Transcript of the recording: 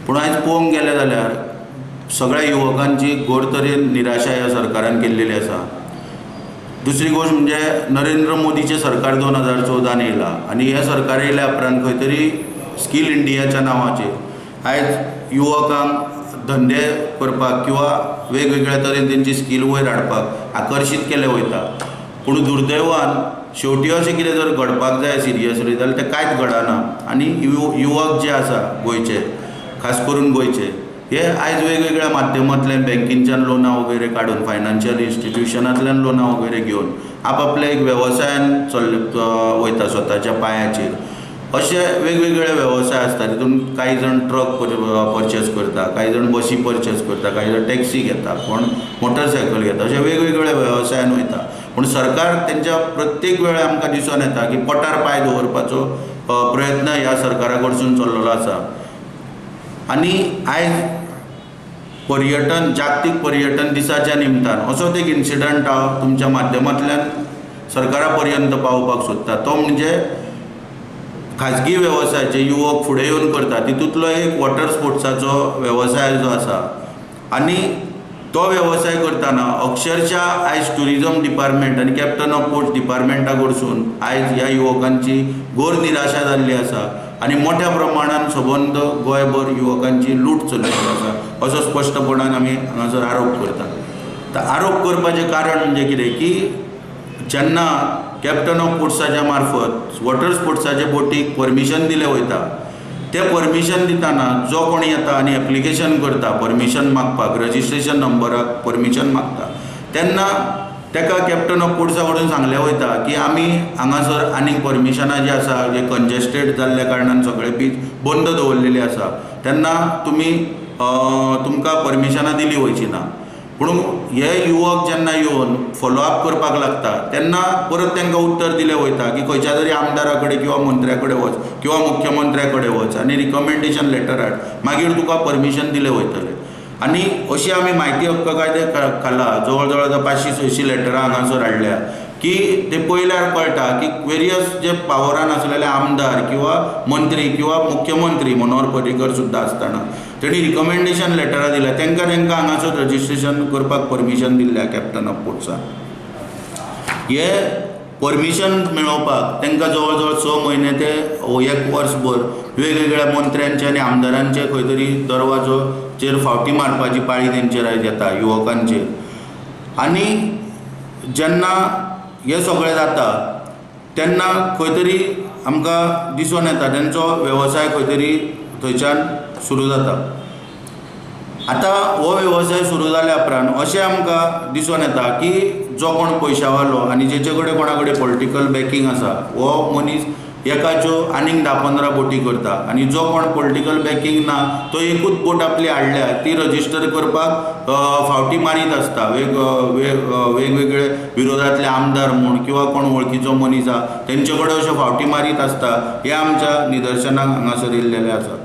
पूण आयज पळोवंक गेलें जाल्यार सगळ्या युवकांची घोर तरेन निराशा ह्या सरकारान केल्लेली आसा। दुसरी गोष्ट म्हणजे नरेंद्र मोदीचें सरकार 2014 येयलां आनी हे सरकार येयल्या उपरांत खंय तरी स्कील इंडियाच्या नांवाचेर आयज युवकांक धंदे करपाक किंवा वेगवेगळ्या तरेन तेंची स्कील वयर हाडपाक आकर्शीत केलें वयता। पूण दुर्दैवान शेवटी अशें कितें जर घडपाक जाय सिरियसली जाल्यार तें कांयच घडना आनी युवक जे आसा गोंयचे, खास करून गोंयचे, हे आयज वेगवेगळ्या माध्यमांतल्यान बँकेच्यान लोनां वगैरे काडून फायनान्शियल इन्स्टिट्यूशनांतल्यान लोनां वगैरे घेवन आपआपल्या एक वेवसायान वयता स्वताच्या पांयाचेर। अशे वेगवेगळे वेवसाय आसता, तितून काही जाण ट्रक परचेस करता, काही जाण बसी परचेस करता, काही जाण टॅक्सी घेता, कोण मोटरसायकल घेता, अशे वेगवेगळे वेवसायान वयता। पूण सरकार तेंच्या प्रत्येक वेळा आमकां दिसून येता की पोटार पांय दवरपाचो प्रयत्न ह्या सरकारा कडसून चल्लेलो आसा। आनी आयज पर्यटन जागतीक पर्यटन दिसाच्या निमतान असोच एक इन्सिडंट हांव तुमच्या माध्यमांतल्यान सरकारा पर्यंत पावोवपाक सोदता। तो म्हणजे खाजगी वेवसाय जे युवक फुडें येवन करता तितूंतलो एक वॉटर स्पोर्ट्साचो वेवसाय जो आसा। आनी तो वेवसाय करतना अक्षरशः आयज टुरिजम डिपार्टमेंट आनी कॅप्टन ऑफ पोर्ट्स डिपार्टमेंटा कडसून आयज ह्या युवकांची घोर निराशा जाल्ली आसा आनी मोठ्या प्रमाणात सबंद गोंयभर युवकांची लूट चलिल्ली आसा असो स्पश्टपणान आमी हांगासर आरोप करता। आरोप करपाचें कारण म्हणजे कितें की जेन्ना कॅप्टन ऑफ पोर्ट्साच्या मार्फत वॉटर स्पोर्ट्साच्या बोटीक परमिशन दिलें वयता, तें परमिशन दितना जो कोण येता आनी एप्लिकेशन करता परमिशन मागपाक, रजिस्ट्रेशन नंबराक परमिशन मागता, तेन्ना तेका कॅप्टन ऑफ पोर्ट्सा कडून सांगलें वयता की आमी हांगासर आनीक परमिशनां जी आसा जे कंजेस्टेड जाल्ल्या कारणान सगळे बीच बंद दवरलेले आसा, तेन्ना तुमकां परमिशनां दिली वयची ना। पूण हे युवक जेन्ना येवन फॉलोअप करपाक लागता तेन्ना परत तांकां उत्तर दिलें वयता की खंयच्या तरी आमदारा कडेन किंवा मंत्र्या कडेन वच किंवा मुख्यमंत्र्या कडेन वच आनी रिकमेंडेशन लेटर हाड, मागीर तुका परमिशन दिलें वयतलें। आनी अशी आमी म्हायती हक्क कायदे खाला जवळ जवळ आतां 500-600 लेटरां हांगासर हाडल्या की ते पयल्यार कळटा की वेरियस जे पावरान आसलेले आमदार किंवा मंत्री किंवा मुख्यमंत्री मनोहर पर्रीकर सुद्दां आसतना तेणी रिकमेंडेशन लेटरां दिल्या, तांकां हांगासर रजिस्ट्रेशन करपाक परमिशन दिल्ल्या कॅप्टन ऑफ पोर्ट्साक। हे परमिशन मेळोवपाक तांकां जवळ जवळ 6 म्हयने ते 1 वर्सभर वेगवेगळ्या मंत्र्यांचे आनी आमदारांचे खंय तरी दरवाजोचेर फावटी मारपाची पाळी तेंचेर आयज येता युवकांचेर। आनी जेन्ना हे सगळें जाता तेन्ना खंय तरी आमकां दिसून येता तेंचो वेवसाय खंय तरी थंयच्यान सुरू जाता। आतां हो वेवसाय सुरू जाल्या उपरांत अशें आमकां दिसून येता की जो कोण पयशावालो आनी जेचे कडेन कोणा कडेन पॉलिटिकल बॅकींग आसा हो मनीस एकाच्यो आनीक 10-15 बोटी करता आनी जो कोण पॉलिटिकल बॅकींग ना तो एकूच बोट आपली हाडल्या ती रजिस्टर करपाक फावटी मारीत आसता। वेगवेगळे विरोधातले आमदार म्हूण किंवा कोण वळखीचो मनीस आसा तेंचे कडेन अशें फावटी मारीत आसता, हे आमच्या निदर्शनाक हांगासर येयल्लेलें आसा।